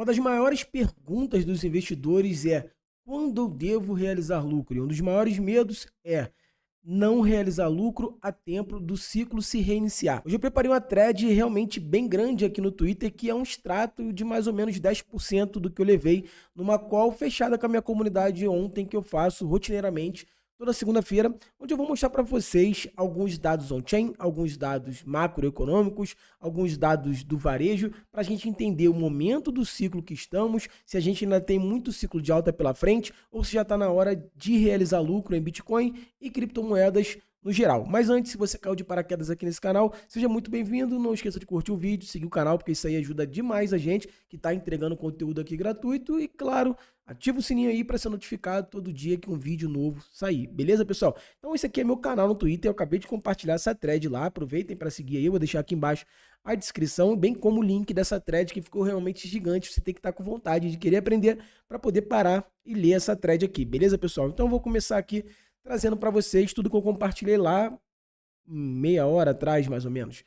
Uma das maiores perguntas dos investidores é: quando eu devo realizar lucro? E um dos maiores medos é não realizar lucro a tempo do ciclo se reiniciar. Hoje eu preparei uma thread realmente bem grande aqui no Twitter, que é um extrato de mais ou menos 10% do que eu levei numa call fechada com a minha comunidade ontem, que eu faço rotineiramente toda segunda-feira, onde eu vou mostrar para vocês alguns dados on-chain, alguns dados macroeconômicos, alguns dados do varejo, para a gente entender o momento do ciclo que estamos, se a gente ainda tem muito ciclo de alta pela frente, ou se já está na hora de realizar lucro em Bitcoin e criptomoedas no geral. Mas antes, se você caiu de paraquedas aqui nesse canal, seja muito bem-vindo. Não esqueça de curtir o vídeo, seguir o canal, porque isso aí ajuda demais a gente que está entregando conteúdo aqui gratuito. E claro, ativa o sininho aí para ser notificado todo dia que um vídeo novo sair. Beleza, pessoal? Então esse aqui é meu canal no Twitter. Eu acabei de compartilhar essa thread lá. Aproveitem para seguir aí. Eu vou deixar aqui embaixo a descrição, bem como o link dessa thread que ficou realmente gigante. Você tem que estar com vontade de querer aprender para poder parar e ler essa thread aqui. Beleza, pessoal? Então eu vou começar aqui trazendo para vocês tudo que eu compartilhei lá meia hora atrás, mais ou menos.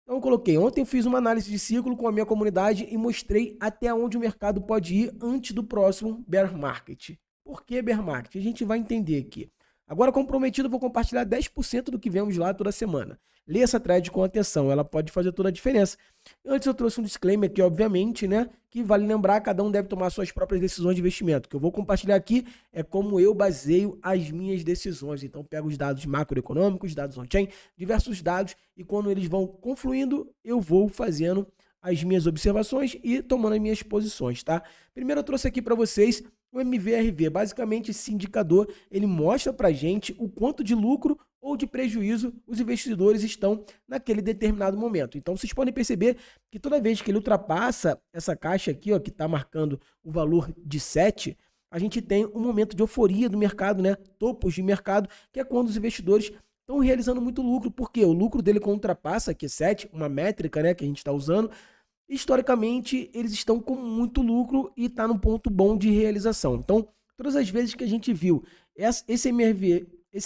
Então eu coloquei, ontem eu fiz uma análise de ciclo com a minha comunidade e mostrei até onde o mercado pode ir antes do próximo bear market. Por que bear market? A gente vai entender aqui. Agora, como prometido, eu vou compartilhar 10% do que vemos lá toda semana. Lê essa thread com atenção, ela pode fazer toda a diferença. Antes eu trouxe um disclaimer aqui, obviamente, né? Que vale lembrar, cada um deve tomar suas próprias decisões de investimento. O que eu vou compartilhar aqui é como eu baseio as minhas decisões. Então, pego os dados macroeconômicos, dados on-chain, diversos dados, e quando eles vão confluindo, eu vou fazendo as minhas observações e tomando as minhas posições, tá? Primeiro eu trouxe aqui para vocês o MVRV. Basicamente, esse indicador, ele mostra para a gente o quanto de lucro ou de prejuízo os investidores estão naquele determinado momento. Então, vocês podem perceber que toda vez que ele ultrapassa essa caixa aqui, ó, que está marcando o valor de 7, a gente tem um momento de euforia do mercado, né? Topos de mercado, que é quando os investidores estão realizando muito lucro. Por quê? O lucro dele quando ultrapassa aqui 7, uma métrica, né, que a gente está usando, historicamente, eles estão com muito lucro e está num ponto bom de realização. Então, todas as vezes que a gente viu esse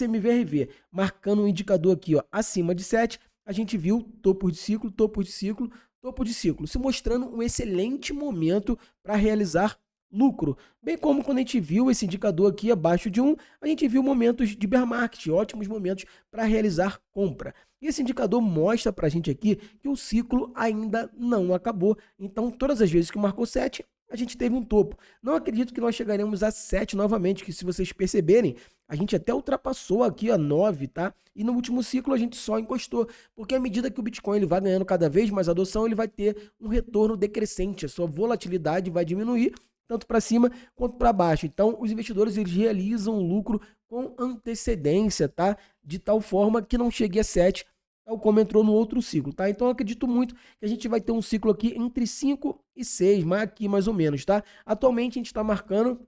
MVRV marcando um indicador aqui, ó, acima de 7, a gente viu topo de ciclo, topo de ciclo, topo de ciclo, se mostrando um excelente momento para realizar lucro. Bem como quando a gente viu esse indicador aqui abaixo de 1, a gente viu momentos de bear market, ótimos momentos para realizar compra. E esse indicador mostra para a gente aqui que o ciclo ainda não acabou. Então, todas as vezes que marcou 7, a gente teve um topo. Não acredito que nós chegaremos a 7 novamente, que se vocês perceberem, a gente até ultrapassou aqui a 9, tá? E no último ciclo a gente só encostou, porque à medida que o Bitcoin ele vai ganhando cada vez mais adoção, ele vai ter um retorno decrescente, a sua volatilidade vai diminuir, tanto para cima quanto para baixo. Então, os investidores eles realizam lucro com antecedência, tá? De tal forma que não chegue a 7, tal como entrou no outro ciclo, tá? Então, eu acredito muito que a gente vai ter um ciclo aqui entre 5 e 6, mas aqui mais ou menos, tá? Atualmente, a gente está marcando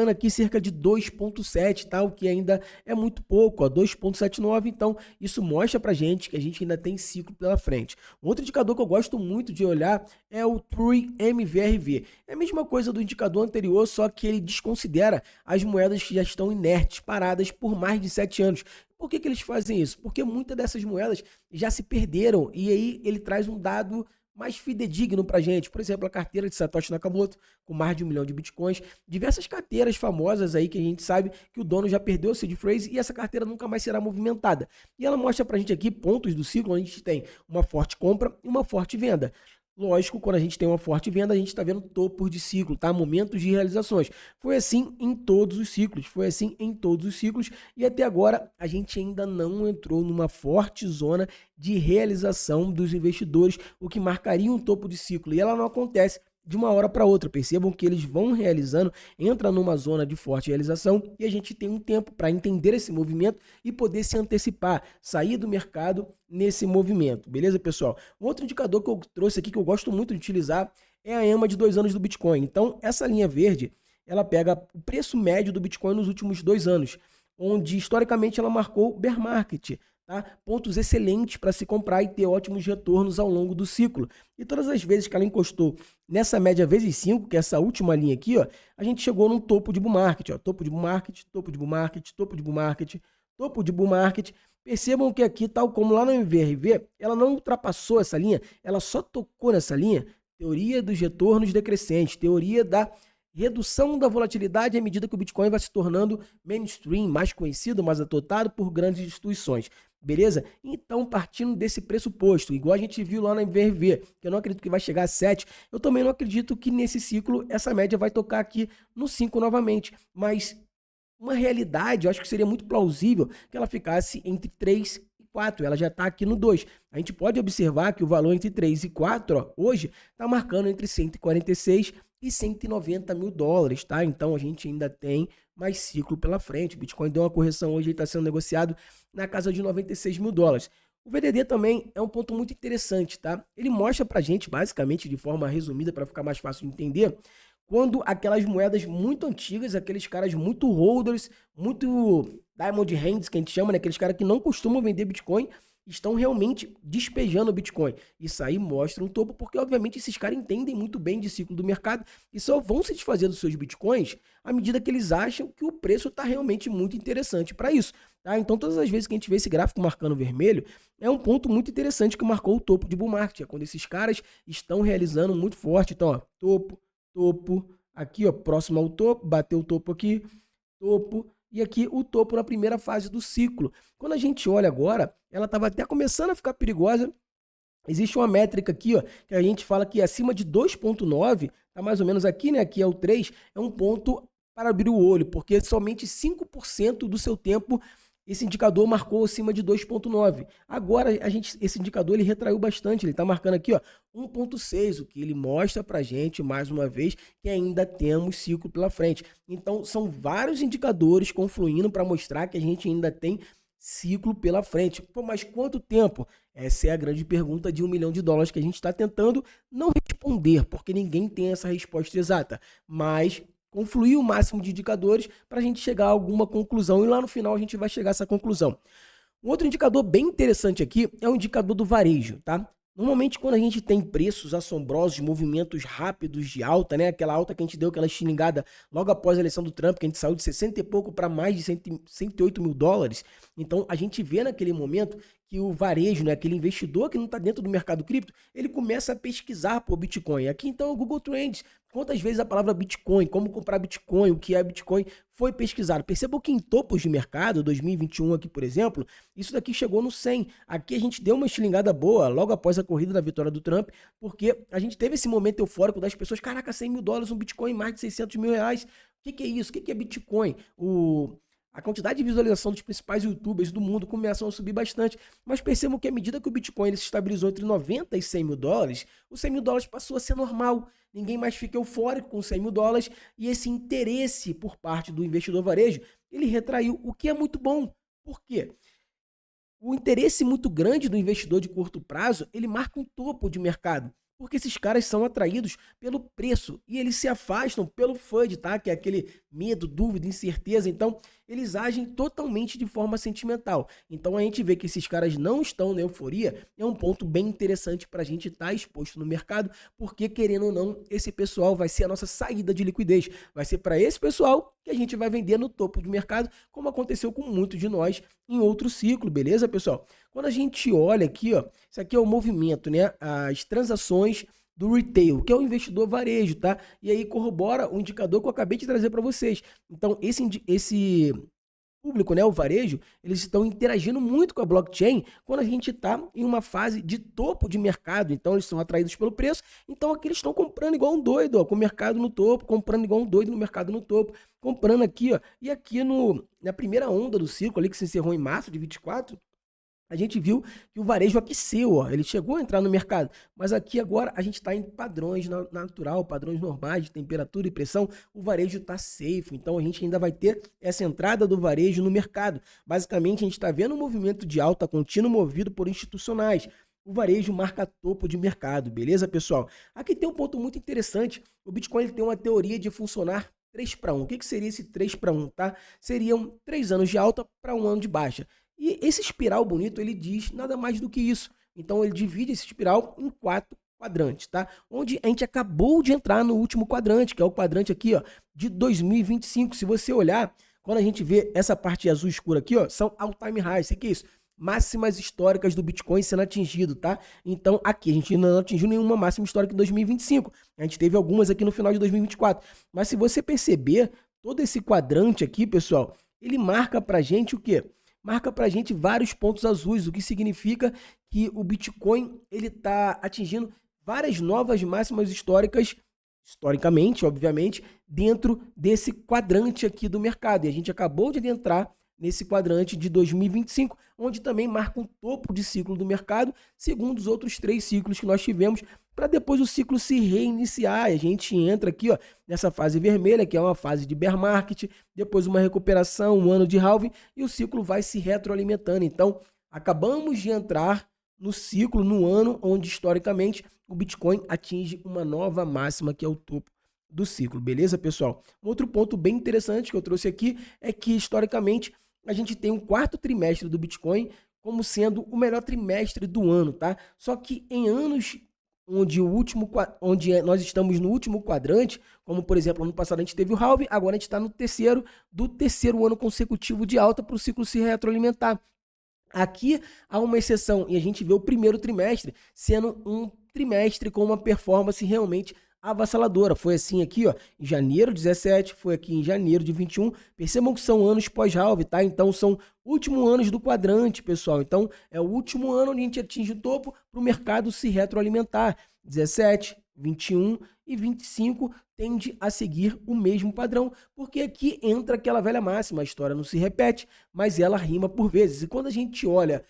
aqui cerca de 2,7, tá? O que ainda é muito pouco, ó, 2,79. Então, isso mostra pra gente que a gente ainda tem ciclo pela frente. Um outro indicador que eu gosto muito de olhar é o True MVRV. É a mesma coisa do indicador anterior, só que ele desconsidera as moedas que já estão inertes, paradas por mais de 7 anos. Por que eles fazem isso? Porque muitas dessas moedas já se perderam e aí ele traz um dado mais fidedigno para a gente. Por exemplo, a carteira de Satoshi Nakamoto, com mais de 1 milhão de bitcoins. Diversas carteiras famosas aí que a gente sabe que o dono já perdeu o seed phrase e essa carteira nunca mais será movimentada. E ela mostra para a gente aqui pontos do ciclo onde a gente tem uma forte compra e uma forte venda. Lógico, quando a gente tem uma forte venda, a gente está vendo topos de ciclo, tá? Momentos de realizações. Foi assim em todos os ciclos, e até agora a gente ainda não entrou numa forte zona de realização dos investidores, o que marcaria um topo de ciclo, e ela não acontece de uma hora para outra. Percebam que eles vão realizando, entra numa zona de forte realização e a gente tem um tempo para entender esse movimento e poder se antecipar, sair do mercado nesse movimento. Beleza, pessoal? Um outro indicador que eu trouxe aqui que eu gosto muito de utilizar é a EMA de 2 anos do Bitcoin. Então, essa linha verde, ela pega o preço médio do Bitcoin nos últimos 2 anos, onde historicamente ela marcou bear market. Tá? Pontos excelentes para se comprar e ter ótimos retornos ao longo do ciclo. E todas as vezes que ela encostou nessa média vezes 5, que é essa última linha aqui, ó, a gente chegou num topo de bull market, ó, topo de bull market, topo de bull market, topo de bull market, topo de bull market, Percebam que aqui, tal como lá no MVRV, ela não ultrapassou essa linha, ela só tocou nessa linha. Teoria dos retornos decrescentes, teoria da redução da volatilidade à medida que o Bitcoin vai se tornando mainstream, mais conhecido, mais adotado por grandes instituições. Beleza? Então, partindo desse pressuposto, igual a gente viu lá na MVRV, que eu não acredito que vai chegar a 7, eu também não acredito que nesse ciclo essa média vai tocar aqui no 5 novamente. Mas uma realidade, eu acho que seria muito plausível que ela ficasse entre 3 e 4. Ela já está aqui no 2. A gente pode observar que o valor entre 3 e 4, ó, hoje, está marcando entre 146 e 190 mil dólares, tá? Então a gente ainda tem mais ciclo pela frente. O Bitcoin deu uma correção hoje, ele está sendo negociado na casa de 96 mil dólares. O VDD também é um ponto muito interessante, tá? Ele mostra pra gente, basicamente, de forma resumida, para ficar mais fácil de entender, quando aquelas moedas muito antigas, aqueles caras muito holders, muito diamond hands, que a gente chama, né? Aqueles caras que não costumam vender Bitcoin, estão realmente despejando o Bitcoin. Isso aí mostra um topo, porque obviamente esses caras entendem muito bem de ciclo do mercado e só vão se desfazer dos seus Bitcoins à medida que eles acham que o preço está realmente muito interessante para isso. Tá? Então todas as vezes que a gente vê esse gráfico marcando vermelho, é um ponto muito interessante que marcou o topo de bull market, é quando esses caras estão realizando muito forte. Então, ó, topo, aqui ó, próximo ao topo, bateu o topo aqui, topo, e aqui o topo na primeira fase do ciclo. Quando a gente olha agora, ela estava até começando a ficar perigosa. Existe uma métrica aqui, ó, que a gente fala que acima de 2,9, tá mais ou menos aqui, né? Aqui é o 3, é um ponto para abrir o olho, porque somente 5% do seu tempo esse indicador marcou acima de 2,9. Agora, esse indicador ele retraiu bastante, ele está marcando aqui ó, 1,6, o que ele mostra para a gente, mais uma vez, que ainda temos ciclo pela frente. Então, são vários indicadores confluindo para mostrar que a gente ainda tem ciclo pela frente. Pô, mas quanto tempo? Essa é a grande pergunta de $1 milhão que a gente está tentando não responder, porque ninguém tem essa resposta exata. Mas confluir o máximo de indicadores para a gente chegar a alguma conclusão e lá no final a gente vai chegar a essa conclusão. Um outro indicador bem interessante aqui é o indicador do varejo, tá? Normalmente quando a gente tem preços assombrosos, movimentos rápidos de alta, né? Aquela alta que a gente deu, aquela estilingada logo após a eleição do Trump, que a gente saiu de 60 e pouco para mais de 108 mil dólares. Então a gente vê naquele momento que o varejo, né, aquele investidor que não está dentro do mercado cripto, ele começa a pesquisar por Bitcoin. Aqui então o Google Trends, quantas vezes a palavra Bitcoin, como comprar Bitcoin, o que é Bitcoin, foi pesquisado. Percebam que em topos de mercado, 2021 aqui, por exemplo, isso daqui chegou no 100. Aqui a gente deu uma estilingada boa logo após a corrida da vitória do Trump, porque a gente teve esse momento eufórico das pessoas, caraca, 100 mil dólares, um Bitcoin, mais de 600 mil reais. O que é isso? O que é Bitcoin? A quantidade de visualização dos principais youtubers do mundo começam a subir bastante, mas percebam que à medida que o Bitcoin ele se estabilizou entre 90 e 100 mil dólares, os 100 mil dólares passou a ser normal. Ninguém mais fica eufórico com 100 mil dólares e esse interesse por parte do investidor varejo, ele retraiu, o que é muito bom. Por quê? O interesse muito grande do investidor de curto prazo, ele marca um topo de mercado. Porque esses caras são atraídos pelo preço e eles se afastam pelo FUD, tá? Que é aquele medo, dúvida, incerteza. Então, eles agem totalmente de forma sentimental. Então, a gente vê que esses caras não estão na euforia. É um ponto bem interessante para a gente estar exposto no mercado, porque, querendo ou não, esse pessoal vai ser a nossa saída de liquidez. Vai ser para esse pessoal que a gente vai vender no topo do mercado, como aconteceu com muitos de nós em outro ciclo, beleza, pessoal? Quando a gente olha aqui, ó, isso aqui é o movimento, né? As transações do retail, que é o investidor varejo, tá? E aí corrobora o indicador que eu acabei de trazer para vocês. Então, esse público, né, o varejo, eles estão interagindo muito com a blockchain quando a gente está em uma fase de topo de mercado. Então, eles são atraídos pelo preço. Então, aqui eles estão comprando igual um doido, ó, com o mercado no topo, comprando igual um doido no mercado no topo, comprando aqui, ó. E aqui na primeira onda do ciclo ali que se encerrou em março de 24, a gente viu que o varejo aqueceu, ó, ele chegou a entrar no mercado, mas aqui agora a gente está em padrões natural, padrões normais de temperatura e pressão, o varejo está safe, então a gente ainda vai ter essa entrada do varejo no mercado. Basicamente a gente está vendo um movimento de alta contínuo movido por institucionais. O varejo marca topo de mercado, beleza, pessoal? Aqui tem um ponto muito interessante, o Bitcoin ele tem uma teoria de funcionar 3-1. O que seria esse 3-1, tá? Seriam 3 anos de alta para 1 ano de baixa. E esse espiral bonito, ele diz nada mais do que isso. Então, ele divide esse espiral em 4 quadrantes, tá? Onde a gente acabou de entrar no último quadrante, que é o quadrante aqui, ó, de 2025. Se você olhar, quando a gente vê essa parte azul escura aqui, ó, são all-time highs. O que é isso? máximas históricas do Bitcoin sendo atingido, tá? Então, aqui a gente não atingiu nenhuma máxima histórica em 2025. A gente teve algumas aqui no final de 2024. Mas se você perceber, todo esse quadrante aqui, pessoal, ele marca pra gente o quê? Marca pra gente vários pontos azuis, o que significa que o Bitcoin ele está atingindo várias novas máximas históricas, historicamente, obviamente, dentro desse quadrante aqui do mercado. E a gente acabou de adentrar nesse quadrante de 2025, onde também marca um topo de ciclo do mercado, segundo os outros 3 ciclos que nós tivemos, para depois o ciclo se reiniciar. E a gente entra aqui, ó, nessa fase vermelha, que é uma fase de bear market, depois uma recuperação, um ano de halving, e o ciclo vai se retroalimentando. Então, acabamos de entrar no ciclo, no ano onde, historicamente, o Bitcoin atinge uma nova máxima, que é o topo do ciclo. Beleza, pessoal? Um outro ponto bem interessante que eu trouxe aqui é que, historicamente, a gente tem um 4º trimestre do Bitcoin como sendo o melhor trimestre do ano, tá? Só que em anos onde nós estamos no último quadrante, como por exemplo, ano passado a gente teve o halving, agora a gente está no terceiro ano consecutivo de alta para o ciclo se retroalimentar. Aqui há uma exceção e a gente vê o primeiro trimestre sendo um trimestre com uma performance realmente avassaladora. Foi assim aqui, ó, em janeiro de 17, foi aqui em janeiro de 21. Percebam que são anos pós-halving, tá? Então são últimos anos do quadrante, pessoal. Então é o último ano onde a gente atinge o topo para o mercado se retroalimentar. 17, 21 e 25 tende a seguir o mesmo padrão, porque aqui entra aquela velha máxima, a história não se repete, mas ela rima por vezes. E quando a gente olha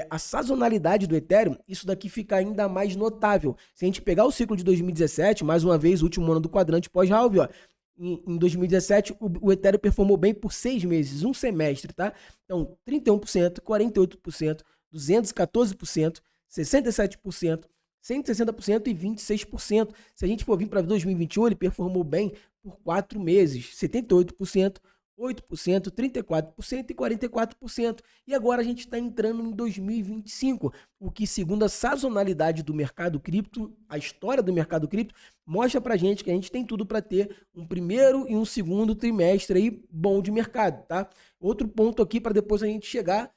a sazonalidade do Ethereum, isso daqui fica ainda mais notável. Se a gente pegar o ciclo de 2017, mais uma vez, o último ano do quadrante pós-halving, ó, em 2017, o Ethereum performou bem por 6 meses, um semestre, tá? Então, 31%, 48%, 214%, 67%, 160% e 26%. Se a gente for vir para 2021, ele performou bem por 4 meses, 78%, 8%, 34% e 44%. E agora a gente está entrando em 2025, o que, segundo a sazonalidade do mercado cripto, a história do mercado cripto, mostra para a gente que a gente tem tudo para ter um primeiro e um segundo trimestre aí bom de mercado, tá? Outro ponto aqui para depois a gente chegar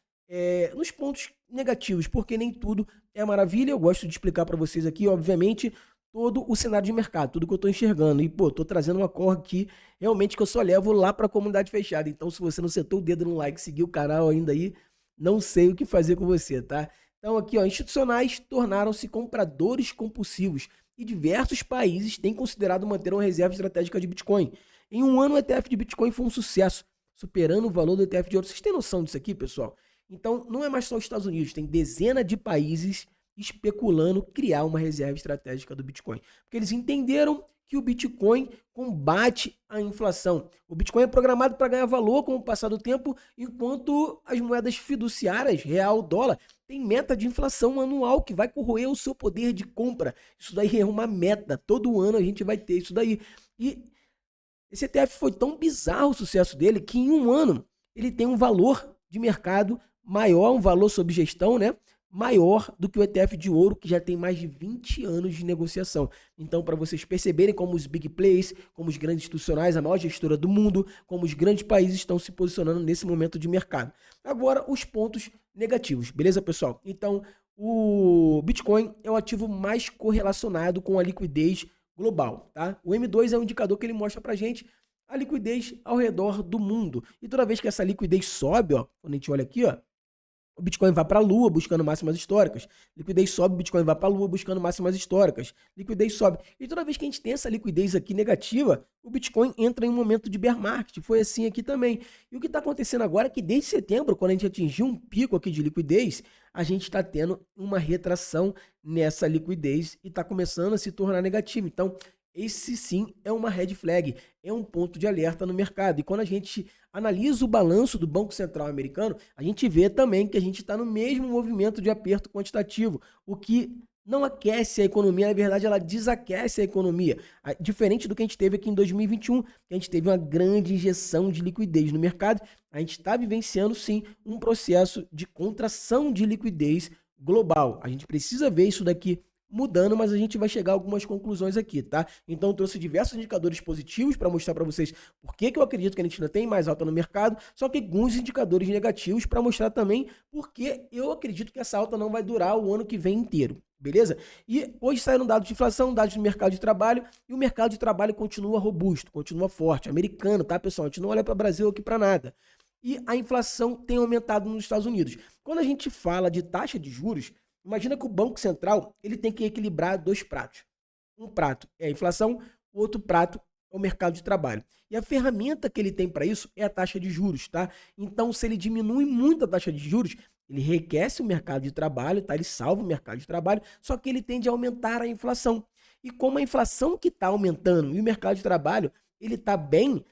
nos pontos negativos, porque nem tudo é maravilha. Eu gosto de explicar para vocês aqui, obviamente, todo o cenário de mercado, tudo que eu estou enxergando. E, pô, tô trazendo uma cor aqui, realmente, que eu só levo lá para a comunidade fechada. Então, se você não setou o dedo no like, seguir o canal ainda aí, não sei o que fazer com você, tá? Então, aqui, ó, institucionais tornaram-se compradores compulsivos e diversos países têm considerado manter uma reserva estratégica de Bitcoin. Em um ano, o ETF de Bitcoin foi um sucesso, superando o valor do ETF de ouro. Vocês têm noção disso aqui, pessoal? Então, não é mais só os Estados Unidos, tem dezenas de países especulando criar uma reserva estratégica do Bitcoin. Porque eles entenderam que o Bitcoin combate a inflação. O Bitcoin é programado para ganhar valor com o passar do tempo, enquanto as moedas fiduciárias, real, dólar, têm meta de inflação anual que vai corroer o seu poder de compra. Isso daí é uma meta. Todo ano a gente vai ter isso daí. E esse ETF foi tão bizarro o sucesso dele que em um ano ele tem um valor de mercado maior, um valor sob gestão, né? Maior do que o ETF de ouro, que já tem mais de 20 anos de negociação. Então, para vocês perceberem como os big players, como os grandes institucionais, a maior gestora do mundo, como os grandes países estão se posicionando nesse momento de mercado. Agora, os pontos negativos, beleza, pessoal? Então, o Bitcoin é o ativo mais correlacionado com a liquidez global, tá? O M2 é um indicador que ele mostra pra gente a liquidez ao redor do mundo. E toda vez que essa liquidez sobe, ó, quando a gente olha aqui, ó, o Bitcoin vai para a Lua buscando máximas históricas. Liquidez sobe, o Bitcoin vai para a Lua buscando máximas históricas. Liquidez sobe. E toda vez que a gente tem essa liquidez aqui negativa, o Bitcoin entra em um momento de bear market. Foi assim aqui também. E o que está acontecendo agora é que desde setembro, quando a gente atingiu um pico aqui de liquidez, a gente está tendo uma retração nessa liquidez e está começando a se tornar negativo. Então, esse sim é uma red flag, é um ponto de alerta no mercado. E quando a gente analisa o balanço do Banco Central americano, a gente vê também que a gente está no mesmo movimento de aperto quantitativo, o que não aquece a economia, na verdade ela desaquece a economia. Diferente do que a gente teve aqui em 2021, que a gente teve uma grande injeção de liquidez no mercado, a gente está vivenciando sim um processo de contração de liquidez global. A gente precisa ver isso daqui mudando, mas a gente vai chegar a algumas conclusões aqui, tá? Então eu trouxe diversos indicadores positivos para mostrar para vocês por que eu acredito que a Argentina tem mais alta no mercado, só que alguns indicadores negativos para mostrar também por que eu acredito que essa alta não vai durar o ano que vem inteiro. Beleza? E hoje saíram dados de inflação, dados do mercado de trabalho, e o mercado de trabalho continua robusto, continua forte, americano, tá, pessoal? A gente não olha para o Brasil aqui para nada. E a inflação tem aumentado nos Estados Unidos. Quando a gente fala de taxa de juros, imagina que o Banco Central ele tem que equilibrar dois pratos. Um prato é a inflação, o outro prato é o mercado de trabalho. E a ferramenta que ele tem para isso é a taxa de juros, tá? Então, se ele diminui muito a taxa de juros, ele enriquece o mercado de trabalho, tá? Ele salva o mercado de trabalho, só que ele tende a aumentar a inflação. E como a inflação que está aumentando e o mercado de trabalho ele está bem,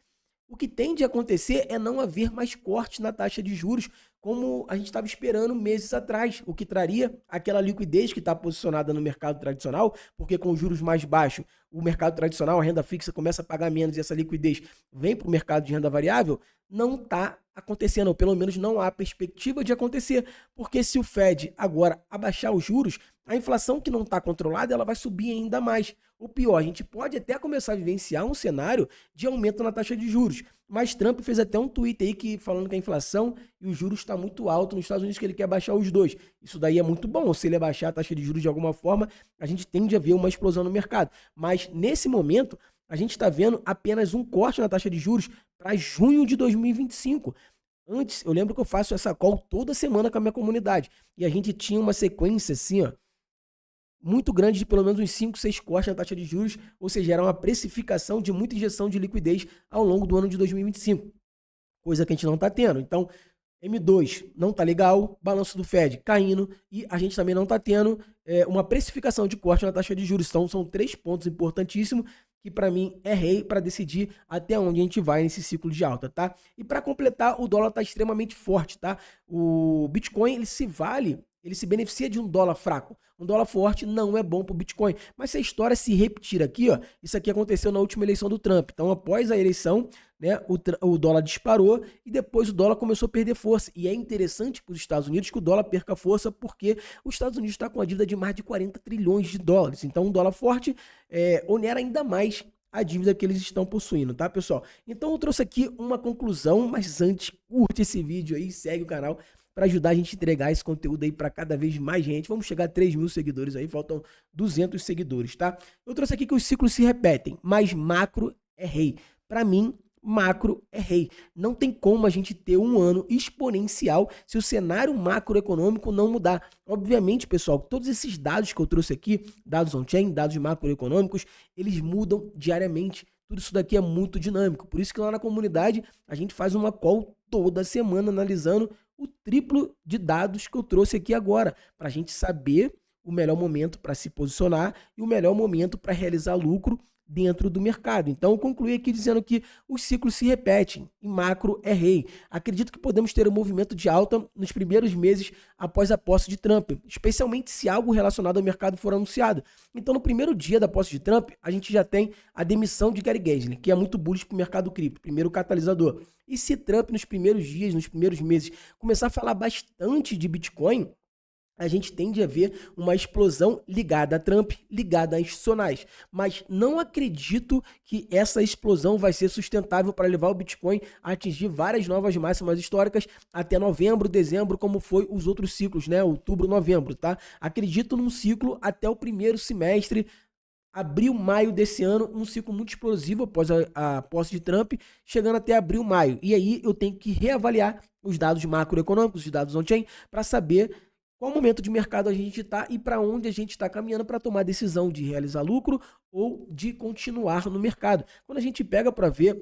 o que tende a acontecer é não haver mais corte na taxa de juros, como a gente estava esperando meses atrás, o que traria aquela liquidez que está posicionada no mercado tradicional, porque com juros mais baixos, o mercado tradicional, a renda fixa começa a pagar menos e essa liquidez vem para o mercado de renda variável, não está acontecendo, ou pelo menos não há perspectiva de acontecer, porque se o Fed agora abaixar os juros, a inflação que não está controlada, ela vai subir ainda mais. Ou pior, a gente pode até começar a vivenciar um cenário de aumento na taxa de juros. Mas Trump fez até um tweet aí falando que a inflação e os juros está muito alto nos Estados Unidos, que ele quer baixar os dois. Isso daí é muito bom. Se ele abaixar a taxa de juros de alguma forma, a gente tende a ver uma explosão no mercado. Mas nesse momento, a gente está vendo apenas um corte na taxa de juros para junho de 2025. Antes, eu lembro que eu faço essa call toda semana com a minha comunidade. E a gente tinha uma sequência assim, ó, muito grande de pelo menos uns 5, 6 cortes na taxa de juros, ou seja, era uma precificação de muita injeção de liquidez ao longo do ano de 2025, coisa que a gente não está tendo. Então, M2 não está legal, balanço do Fed caindo e a gente também não está tendo uma precificação de corte na taxa de juros. Então, são 3 pontos importantíssimos que para mim é rei para decidir até onde a gente vai nesse ciclo de alta, tá? E para completar, o dólar está extremamente forte, tá? O Bitcoin, ele se beneficia de um dólar fraco. Um dólar forte não é bom para o Bitcoin. Mas se a história se repetir aqui, ó, isso aqui aconteceu na última eleição do Trump. Então, após a eleição, né, o dólar disparou e depois o dólar começou a perder força. E é interessante para os Estados Unidos que o dólar perca força porque os Estados Unidos está com uma dívida de mais de 40 trilhões de dólares. Então, um dólar forte onera ainda mais a dívida que eles estão possuindo, tá, pessoal? Então, eu trouxe aqui uma conclusão, mas antes, curte esse vídeo aí, segue o canal para ajudar a gente a entregar esse conteúdo aí para cada vez mais gente. Vamos chegar a 3 mil seguidores aí, faltam 200 seguidores, tá? Eu trouxe aqui que os ciclos se repetem, mas macro é rei. Para mim, macro é rei. Não tem como a gente ter um ano exponencial se o cenário macroeconômico não mudar. Obviamente, pessoal, todos esses dados que eu trouxe aqui, dados on-chain, dados macroeconômicos, eles mudam diariamente. Tudo isso daqui é muito dinâmico. Por isso que lá na comunidade a gente faz uma call toda semana analisando o triplo de dados que eu trouxe aqui agora, para a gente saber o melhor momento para se posicionar e o melhor momento para realizar lucro dentro do mercado. Então, eu concluí aqui dizendo que os ciclos se repetem e macro é rei. Acredito que podemos ter um movimento de alta nos primeiros meses após a posse de Trump, especialmente se algo relacionado ao mercado for anunciado. Então, no primeiro dia da posse de Trump, a gente já tem a demissão de Gary Gensler, que é muito bullish para o mercado cripto, primeiro catalisador. E se Trump, nos primeiros dias, nos primeiros meses, começar a falar bastante de Bitcoin, a gente tende a ver uma explosão ligada a Trump, ligada a institucionais. Mas não acredito que essa explosão vai ser sustentável para levar o Bitcoin a atingir várias novas máximas históricas até novembro, dezembro, como foi os outros ciclos, né? Outubro, novembro, tá? Acredito num ciclo até o primeiro semestre, abril, maio desse ano, um ciclo muito explosivo após a posse de Trump, chegando até abril, maio. E aí eu tenho que reavaliar os dados macroeconômicos, os dados on-chain, para saber qual momento de mercado a gente está e para onde a gente está caminhando para tomar a decisão de realizar lucro ou de continuar no mercado. Quando a gente pega para ver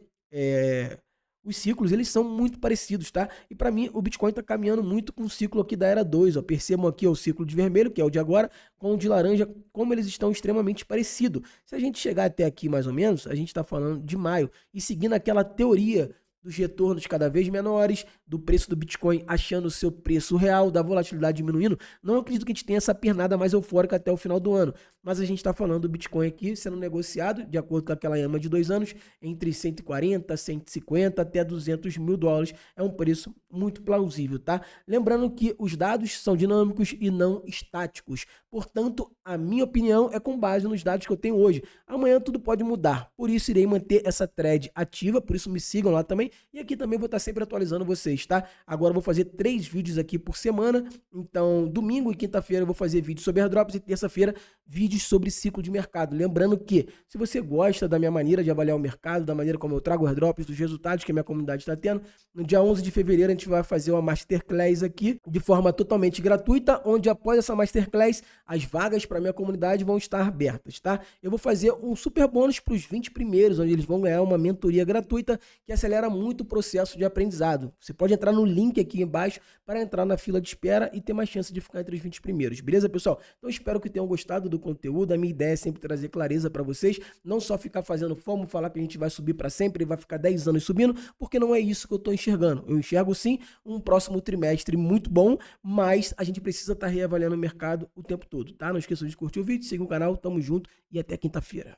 os ciclos, eles são muito parecidos, tá? E para mim, o Bitcoin está caminhando muito com o ciclo aqui da era 2. Ó. Percebam aqui ó, o ciclo de vermelho, que é o de agora, com o de laranja, como eles estão extremamente parecidos. Se a gente chegar até aqui mais ou menos, a gente está falando de maio. E seguindo aquela teoria dos retornos cada vez menores, do preço do Bitcoin achando o seu preço real, da volatilidade diminuindo, não acredito que a gente tenha essa pernada mais eufórica até o final do ano. Mas a gente está falando do Bitcoin aqui sendo negociado, de acordo com aquela EMA de 2 anos, entre 140, 150 até 200 mil dólares. É um preço muito plausível, tá? Lembrando que os dados são dinâmicos e não estáticos. Portanto, a minha opinião é com base nos dados que eu tenho hoje. Amanhã tudo pode mudar. Por isso, irei manter essa thread ativa. Por isso, me sigam lá também. E aqui também vou estar sempre atualizando vocês, tá? Agora eu vou fazer 3 vídeos aqui por semana. Então, domingo e quinta-feira eu vou fazer vídeos sobre airdrops e terça-feira vídeos sobre ciclo de mercado. Lembrando que, se você gosta da minha maneira de avaliar o mercado, da maneira como eu trago airdrops, dos resultados que a minha comunidade está tendo, no dia 11 de fevereiro a gente vai fazer uma Masterclass aqui, de forma totalmente gratuita, onde após essa Masterclass, as vagas para a minha comunidade vão estar abertas, tá? Eu vou fazer um super bônus para os 20 primeiros, onde eles vão ganhar uma mentoria gratuita que acelera muito o processo de aprendizado. Você pode entrar no link aqui embaixo para entrar na fila de espera e ter mais chance de ficar entre os 20 primeiros, beleza, pessoal? Então espero que tenham gostado do conteúdo. A minha ideia é sempre trazer clareza para vocês, não só ficar fazendo FOMO, falar que a gente vai subir para sempre e vai ficar 10 anos subindo, porque não é isso que eu estou enxergando. Eu enxergo sim um próximo trimestre muito bom, mas a gente precisa estar reavaliando o mercado o tempo todo, tá? Não esqueçam de curtir o vídeo, siga o canal, tamo junto e até quinta-feira.